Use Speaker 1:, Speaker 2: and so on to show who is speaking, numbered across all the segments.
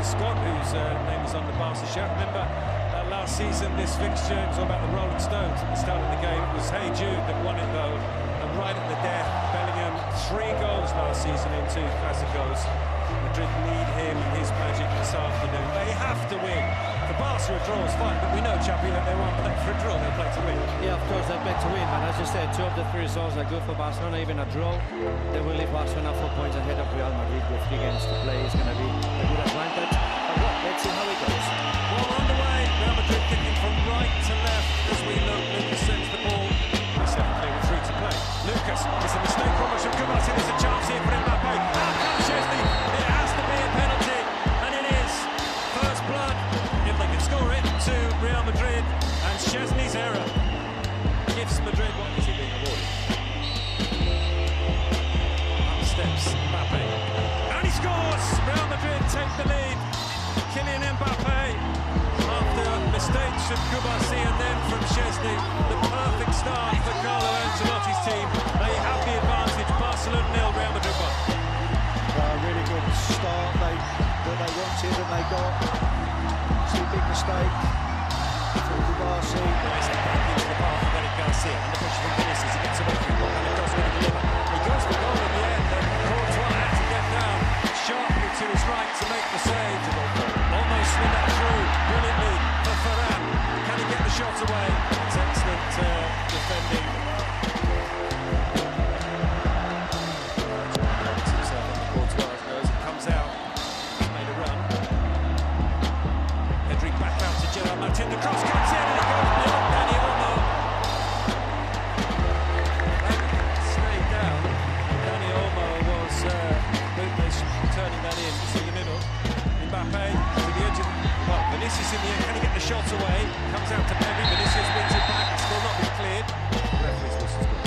Speaker 1: Scott, whose name is on the Barca shirt. Remember last season, this fixture, it was all about the Rolling Stones at the start of the game. It was Hey Jude that won it though, and right at the death, Bellingham, 3 goals last season in 2 Clásicos. Madrid need him and his magic this afternoon. They have to win. For Barca, a draw is fine, but we know, Chappie, that they won't play for a draw, they'll play to win.
Speaker 2: Yeah, of course, they play to win, but as you said, 2 of the 3 results are good for Barcelona. Even a draw, they will leave Barcelona 4 points ahead of Real Madrid with 3 games to play. It's going to be a good advantage. But well, let's see how it goes.
Speaker 1: Well, underway, Real Madrid kicking from right to left as we look. Lucas sends the ball. They set the play with 3 to play. Lucas, it's a mistake almost from Kubasi. There's a chance here for Mbappe. Now comes Szczesny. It has to be a penalty, and it is. First blood, if they can score it, to Real Madrid. And Szczesny's error gives Madrid what is he being awarded? Up steps Mbappe. And he scores! Real Madrid take the lead. Kylian Mbappe, after mistakes from Kubasi and then from Szczesny, the perfect start for Carlo Ancelotti's team. They have the advantage. Barcelona 0, Real Madrid 1.
Speaker 3: A really good start that they wanted and they got. It's a big mistake for Kubasi.
Speaker 1: Nice back into the path of Eric Garcia. And the push from Vinicius, he gets away from the ball and it does going to deliver. He goes for goal in the end and Courtois had to get down sharply to his right to make the save. Almost swing that through brilliantly for Ferran. Can he get the shot away? It's excellent defending. Courtois goes and comes out. He's made a run. Pedri back out to Gerard Martin. The cross comes in and it goes beyond Dani Olmo. Stayed down. Dani Olmo was turning that in through the middle. Mbappe to the edge of Vinicius in the end. Can he get the shot away? Comes out to Pedri. Vinicius wins it back. It's still not been cleared. Referee's whistle's gone.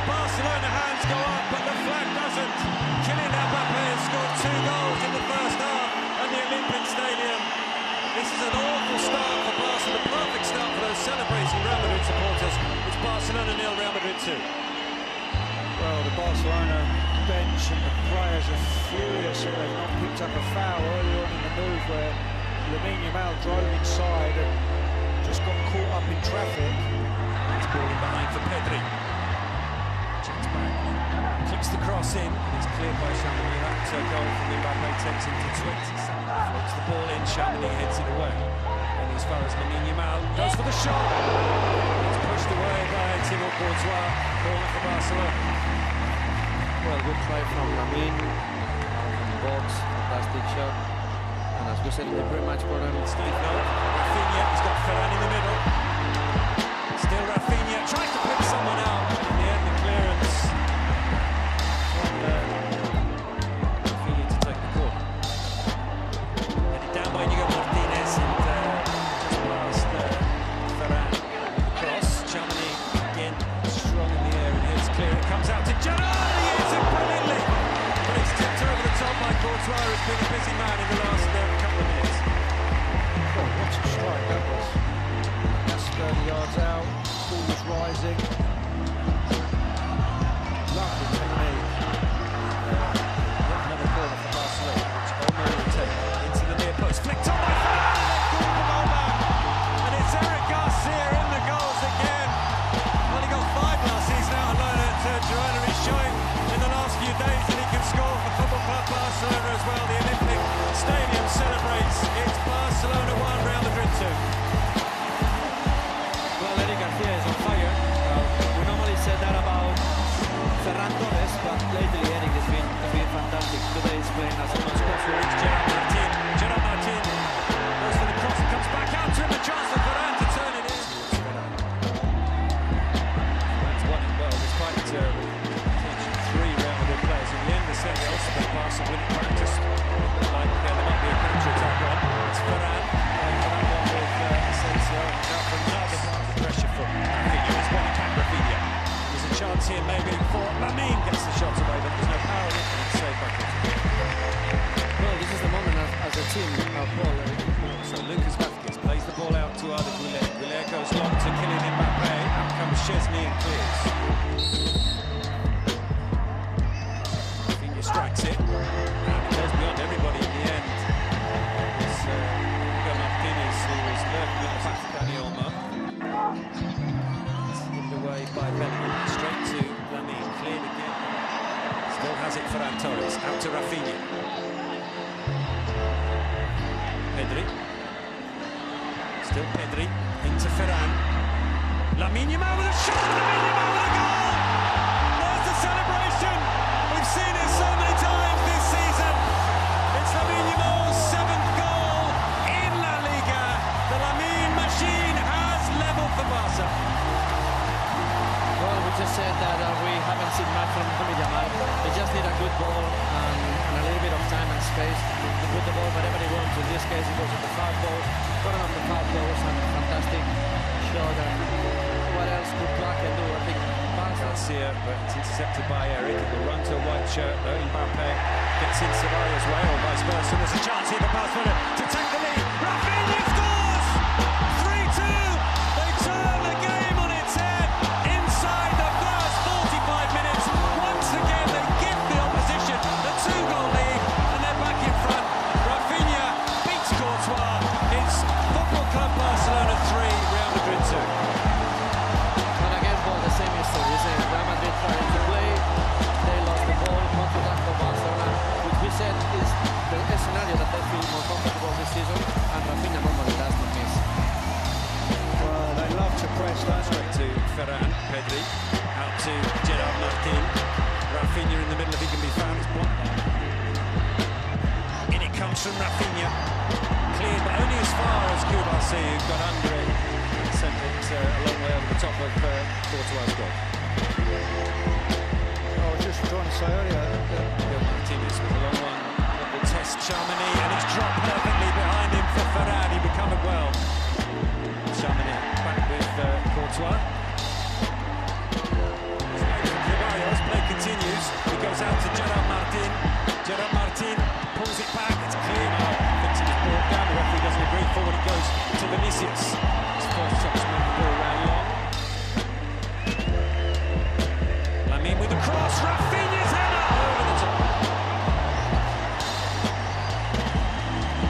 Speaker 1: Barcelona hands go up, but the flag doesn't. Kylian Mbappe has scored 2 goals in the first half at the Olympic Stadium. This is an awful start for Barca, the perfect start for those celebrating Real Madrid supporters. It's Barcelona 0, Real Madrid 2.
Speaker 3: Well, the Barcelona bench and the players are furious that they've not picked up a foul earlier on in the move where Lamine Yamal drove inside and just got caught up in traffic.
Speaker 1: It's ball in behind for Pedri. Kicks the cross in, and it's cleared by Chamonix. That goal from Mbappe takes him to 20. Floats the ball in, Chamonix heads it away. And as far as Lamine Yamal goes for the shot. It's pushed away by Thibaut Courtois. Corner for Barcelona.
Speaker 2: Well, good try from Lamine. Box, fantastic shot. And as we said in the pre-match program,
Speaker 1: Steve Rafinha, he's got Ferran in the middle. Still Rafinha, tries to pick someone out. In the end, the clearance from Rafinha to take the corner. Headed down by Inigo Martinez and just past Ferran. The cross, Chamonix again strong in the air and here's clear. It comes out to Gerard, he hits it brilliantly. But it's tipped over the top by Courtois, who's been a busy man in the last couple of minutes.
Speaker 3: Oh, what a strike that was. That's 30 yards out. Ball was rising.
Speaker 1: by Bellingham. Straight to Lamine, cleared again. Still has it for Torres. Out to Rafinha. Pedri. Still Pedri. Into Ferran. Lamine Yamal with a shot. Lamine Yamal with a goal. There's the celebration. We've seen it so many times this season. It's Lamine Yamal's 7th goal in La Liga. The Lamine machine has levelled for Barca.
Speaker 2: Well, we just said that we haven't seen much from Lamine Yamal. They just need a good ball and a little bit of time and space to put the ball wherever they want. In this case, it was at the far post, one of the far posts, and fantastic shot. And what else could Clark can do? I think
Speaker 1: Garcia, but it's intercepted by Eric. It will run to a white shirt. Mbappe gets in Ceballos' way, or vice versa. There's a chance here for Barcelona to take the lead. Rafinha scores! 3-2! They turn the game on its head inside the first 45 minutes. Once again, they give the opposition a 2-goal lead, and they're back in front. Rafinha beats Courtois. It's Football Club Barcelona 3, Real Madrid 2.
Speaker 2: The same history, isn't it? Real Madrid trying to play, they lost the ball, contact for Barcelona, which we said is the scenario that they feel more comfortable this season, and Rafinha normally does not miss.
Speaker 3: Well, they love to press, don't they?
Speaker 1: To Ferran, Pedri, out to Gerard Martin. Rafinha in the middle if he can be found, it's blocked there. In it comes from Rafinha, cleared but only as far as Kubasi, who got under it. Sent it a long way over the top of Courtois' goal.
Speaker 3: I was just trying to say earlier that
Speaker 1: Martinez with a long one that will test Chamini, and it's dropped perfectly behind him for Ferran. He recovered well. Chamini back with Courtois. Ceballos, play continues. He goes out to Gerard Martin. Gerard Martin pulls it back. It's clear now. Thinks it was brought down. The referee doesn't agree. Forward it goes to Vinicius. First touch made the ball round long. Lamine with the cross. Rafinha's header over the top.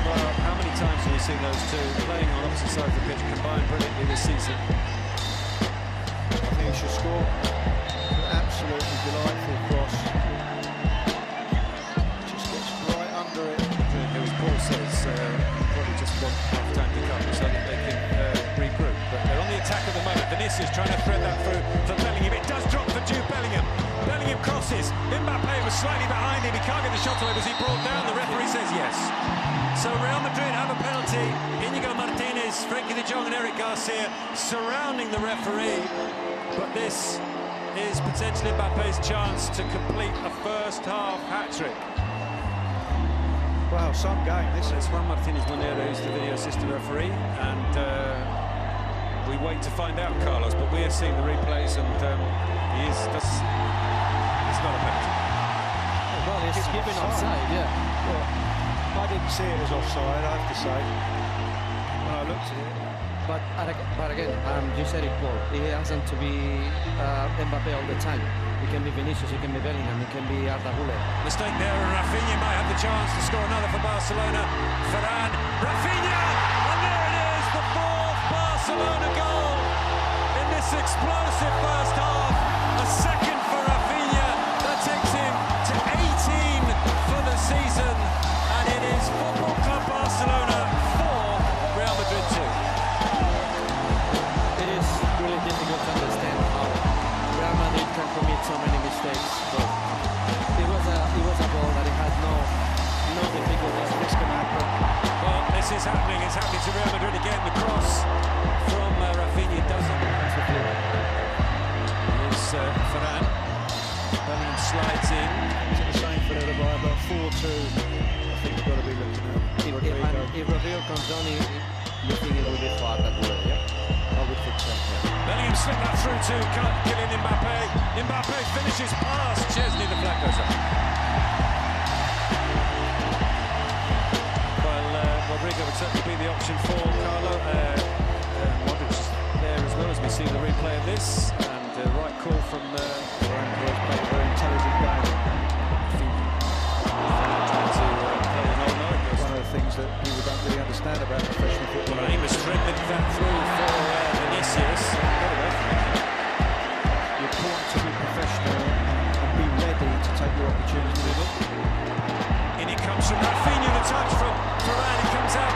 Speaker 1: Well, how many times have we seen those two playing on opposite sides of the pitch combined brilliantly this season?
Speaker 3: I think he should score. Absolutely delightful cross. Just gets right under it.
Speaker 1: As Paul says, probably just want half-time to come so that they can regroup. But they're on the attack at the moment. Vinicius trying to thread that through for Bellingham. It does drop for Jude Bellingham. Bellingham crosses. Mbappe was slightly behind him. He can't get the shot away. Was he brought down? The referee says yes. So Real Madrid have a penalty. Inigo Martinez, Frenkie de Jong and Eric Garcia surrounding the referee. But this is potentially Mbappe's chance to complete a first-half hat-trick.
Speaker 3: Wow, some game this is.
Speaker 1: Juan Martinez Monero, who's the video assistant referee, and we wait to find out, Carlos, but we have seen the replays, and it's not a penalty.
Speaker 2: Well, it's given offside, yeah.
Speaker 3: Well, I didn't see it as offside, I have to say, when I looked at it.
Speaker 2: But again, you said it, Paul. It hasn't to be Mbappe all the time. It can be Vinicius, it can be Bellingham, it can be Arda Güler.
Speaker 1: Mistake there, and Rafinha might have the chance to score another for Barcelona. Ferran, Rafinha, and there it is, the 4th Barcelona goal in this explosive first half. A second for Rafinha, that takes him to 18 for the season, and it is Football Club Barcelona 4, Real Madrid 2.
Speaker 2: It is really difficult to understand how Real Madrid can commit so many mistakes, but it was a goal that it had no difficulties. This can happen.
Speaker 1: Well, this is happening. It's happening to Real Madrid again. The cross from Rafinha doesn't. Here's Ferran. Bellingham slides in.
Speaker 3: It's the same for the by about 4-2. I think we've got to be looking at.
Speaker 2: If Rodrigo comes on, you think it will be far that way, yeah? I would think so, yeah.
Speaker 1: Bellingham slipped that through to Kylian Mbappe. Mbappe finishes past Chesney. The flag goes up. Well, Rodrigo would certainly be the option for Carlo. Modric there as well as we see the replay of this. And right call from
Speaker 3: Ryan played a very intelligent game. One of the things that people don't really understand about professional football.
Speaker 1: Well, he was threaded that through for Vinicius.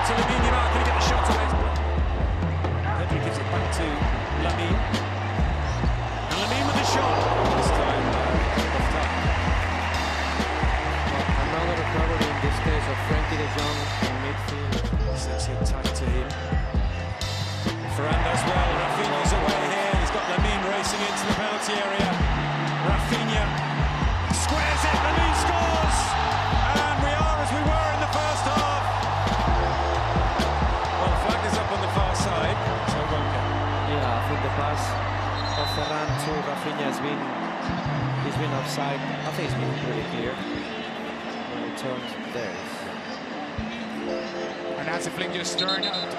Speaker 1: to Lamine Yamal. Can he get the shot on it? Pedri gives it back to Lamine. And Lamine with the shot. This time, off time.
Speaker 2: Another recovery in this case of Frankie de Jong in midfield.
Speaker 1: Sets it tight to him. Ferran as well. Rafinha's away here. He's got Lamine racing into the penalty area. Rafinha squares it. Lamine scores. And we are as we were in the first half. Well, the flag is up on the far side, so it won't get.
Speaker 2: Yeah, I think the pass of Ferran to Rafinha has been offside. I think it's been pretty clear. When it turns there.
Speaker 4: And that's a fling just stirring out.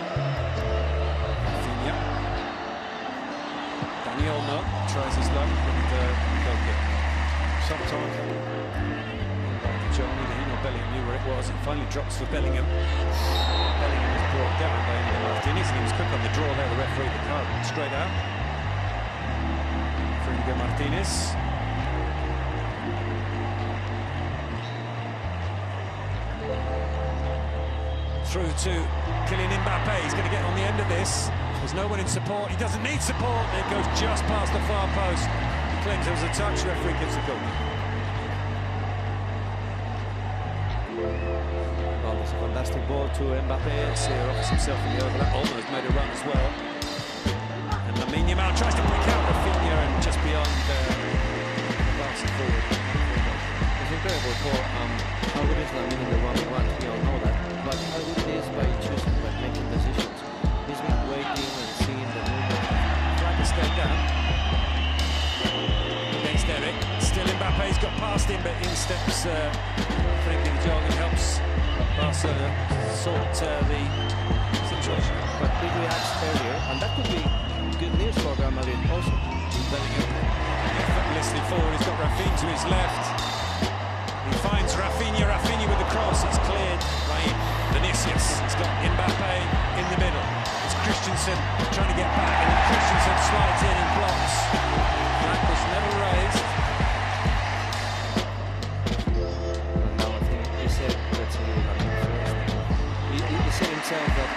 Speaker 1: Rafinha. Daniel no tries his luck with the goal kick.
Speaker 3: Sometimes.
Speaker 1: John, either he or Bellingham knew where it was. It finally drops for Bellingham. Bellingham was brought down by Martinez, and he was quick on the draw there. The referee, the card straight out. Fringer Martinez. Through to Kylian Mbappe. He's going to get on the end of this. There's no one in support. He doesn't need support. It goes just past the far post. He claims there was a touch. Referee gives a goal.
Speaker 2: Well, it's a fantastic ball to Mbappe.
Speaker 1: Sear offers himself in the overlap. Almost made a run as well. And Lamine Yamal tries to pick out Rafinha and just beyond passing forward.
Speaker 2: It's incredible for how good is Lamine in the 1-1. We all know that. But how good it is by choosing, by making decisions. He's been waiting and seeing the movement.
Speaker 1: Flag is stayed down. Against Eric. Still Mbappe's got past him, but in steps Frankie de Jong and helps Barcelona sort the situation.
Speaker 2: But big reacts earlier, and that could be good news for Real Madrid also.
Speaker 1: Bellingham effortlessly forward. He's got Rafinha to his left. He finds Rafinha. Rafinha with the cross. It's cleared by Vinicius. He's got Mbappe in the middle. It's Christensen trying to get back, and then Christensen slides in and blocks. Flag was never raised.
Speaker 2: And now I think he said, let's see, he said himself that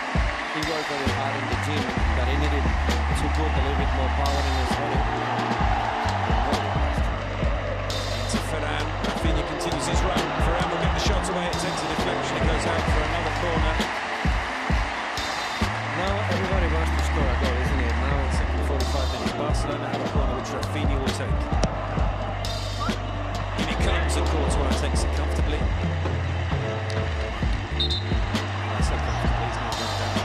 Speaker 2: he worked very hard in the gym, that he needed to put a little bit more power in his body.
Speaker 1: To Ferran. Rafinha continues his run. Ferran will get the shot away. It takes a deflection. It goes out for another corner.
Speaker 2: Now everybody wants to score a goal, isn't it? Now it's
Speaker 1: 45 minutes. Barcelona have a corner which Rafinha will take. In it comes, and Courtois takes it comfortably. I said comfortably, he's not gone down.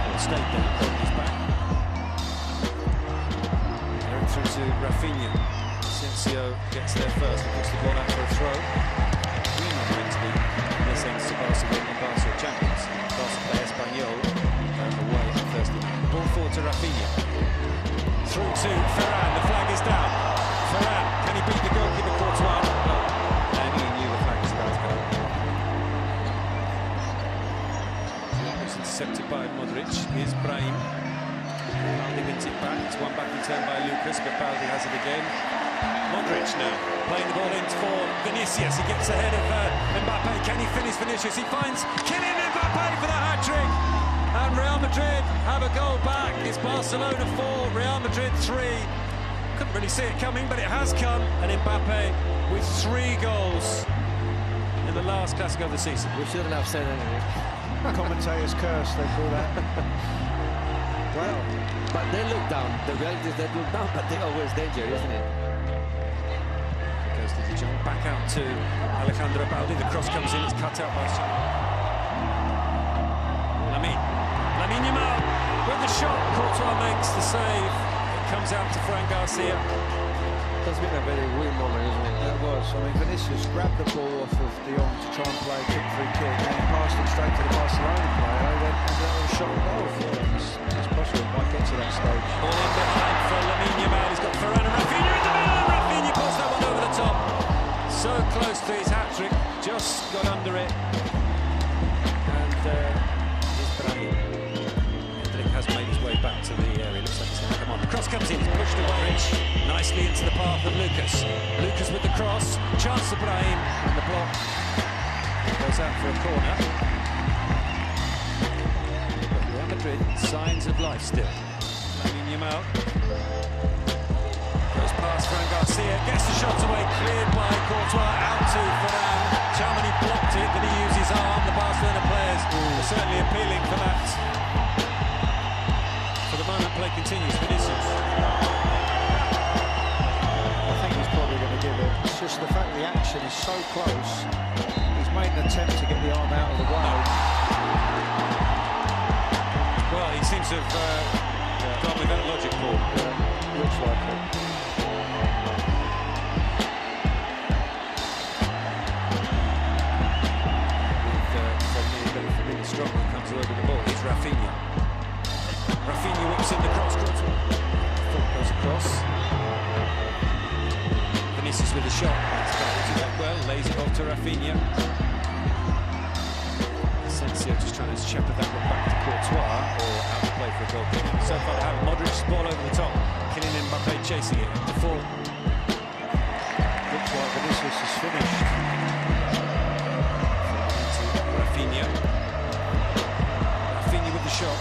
Speaker 1: Or stayed down, on his back. They're through to Rafinha. Asensio gets there first and puts the ball out for a throw. We know meant to be in this sense to Barcelona and Barca champions. Barca play Espanyol away at first. Ball forward to Rafinha. Through to Ferran. The flag is down. Ferran, can he beat the goalkeeper Courtois? No. And he knew the flag was about to go. It was intercepted by Modric. Here's Brahim. Baldi wins it back. It's one back return by Lucas, but Baldi has it again. Modric now playing the ball in for Vinicius. He gets ahead of Mbappe. Can he finish Vinicius? He finds Kylian Mbappe for the hat-trick. And Real Madrid have a goal back. It's Barcelona 4, Real Madrid 3. Couldn't really see it coming, but it has come. And Mbappe with 3 goals in the last Clásico of the season.
Speaker 2: we shouldn't have said anything.
Speaker 3: Commentator's curse, they call that.
Speaker 2: Well, but they look down. The reality is they look down, but they're always danger, isn't it?
Speaker 1: Goes to De Jong, back out to Alejandro Baldi. The cross comes in, it's cut out by Lamine Yamal with the shot. Courtois makes the save. It comes out to Fran Garcia.
Speaker 2: That's been a very weird moment, isn't it?
Speaker 3: That was. I mean, Vinicius grabbed the ball off of De Jong to try and play a kick free kick, and he passed it straight to the Barcelona player, and then ended up with a shot on goal. It's possible it might get to that stage.
Speaker 1: Ball in behind for Lamine Yamal. He's got Ferran and Rafinha in the middle. Rafinha pulls that one over the top. So close to his hat-trick. Just got under it. And here's Brahim. Hendrik has made his way back to the area. Looks like he's going to come on. The cross comes in. It's pushed away nicely into the path of Lucas. Lucas with the cross. Chance for Brahim. And the block goes out for a corner. Madrid, signs of life still. Lamine Yamal. Goes past Fran Garcia, gets the shot away, cleared by Courtois, out to Varane. Tchouaméni blocked it, did he use his arm? The Barcelona players are certainly appealing for that. For the moment, play continues. Vinicius.
Speaker 3: I think he's probably going to give it. It's just the fact the action is so close. He's made an attempt to get the arm out of the way.
Speaker 1: Well, he seems to have gone with that logic, Paul.
Speaker 3: Looks like it.
Speaker 1: With Firmino strong when it comes over the ball. Here's Rafinha. Rafinha whips in the cross. Foot goes across. Vinicius with the shot. Well, lays it off to Rafinha. Asensio just trying to shepherd that one back to Courtois, or out of play for a goal kick. So far they have Modric's ball over the top. Kylian Mbappe chasing it. The fall.
Speaker 3: Looks like Vinicius is finished.
Speaker 1: Rafinha. Rafinha with the shot.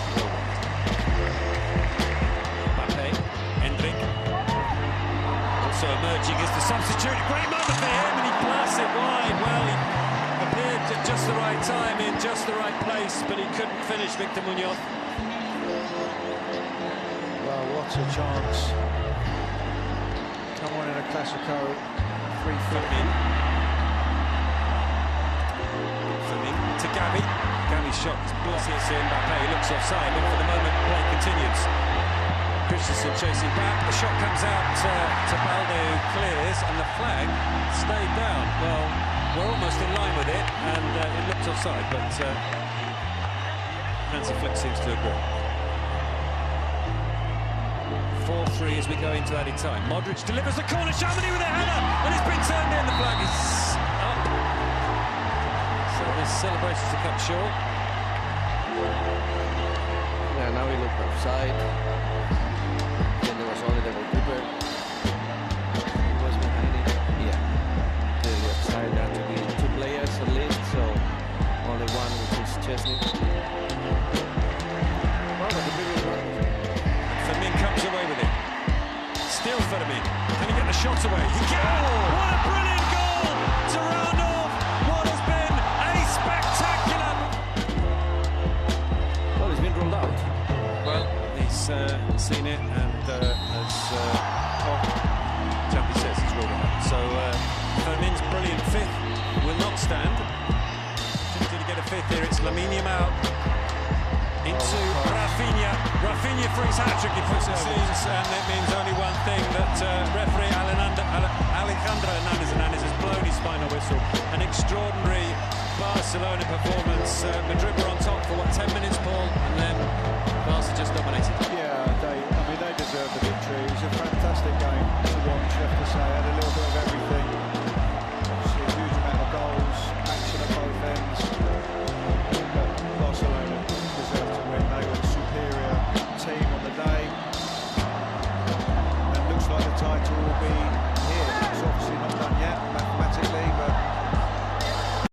Speaker 1: Mbappe. Hendrik. Also emerging as the substitute. Great moment for him, and he blasts it wide. Well, he appeared at just the right time, in just the right place, but he couldn't finish, Victor Munoz.
Speaker 3: Well, what a chance. Come on in a Clásico. 3-4.
Speaker 1: Fermin to Gavi. Gavi's shot is blocked to Mbappe. He looks offside, but for the moment, play continues. Christensen chasing back. The shot comes out to Balde, who clears, and the flag stayed down. Well, we're almost in line with it, and it looked offside, but Hansi Flick seems to agree. 4-3 as we go into added time. Modric delivers the corner, Tchouaméni with a header, and it's been turned in. The flag is up. So this celebration's to cut short.
Speaker 2: Yeah, now we look offside. Then there was only the goalkeeper. He was behind it. Yeah. Clearly offside. There had to be 2 players at least, so only one, which is Chesney. Well, but the bigger one.
Speaker 1: Fermin comes away with it. Still Fermin. Can he get the shot away? He can! What a brilliant goal to round off what has been a spectacular...
Speaker 2: Well, he's been ruled out.
Speaker 1: Well, he's seen it, and as Jumpy says, he's ruled out. So Fermin's brilliant fifth will not stand. Did he get a fifth here? It's Lamine Yamal into Rafinha. Rafinha for his hat-trick, he puts it seems, and it means only one thing, that referee Alejandro Hernandez has blown his final whistle. An extraordinary Barcelona performance. Madrid were on top for, 10 minutes, Paul, and then Barca just dominated.
Speaker 3: Yeah, they deserve the victory. It was a fantastic game to watch, I have to say. Had a little bit of everything. Obviously a huge amount of goals, action at both ends. But Barcelona deserved to win. They were the superior team on the day. And looks like the title will be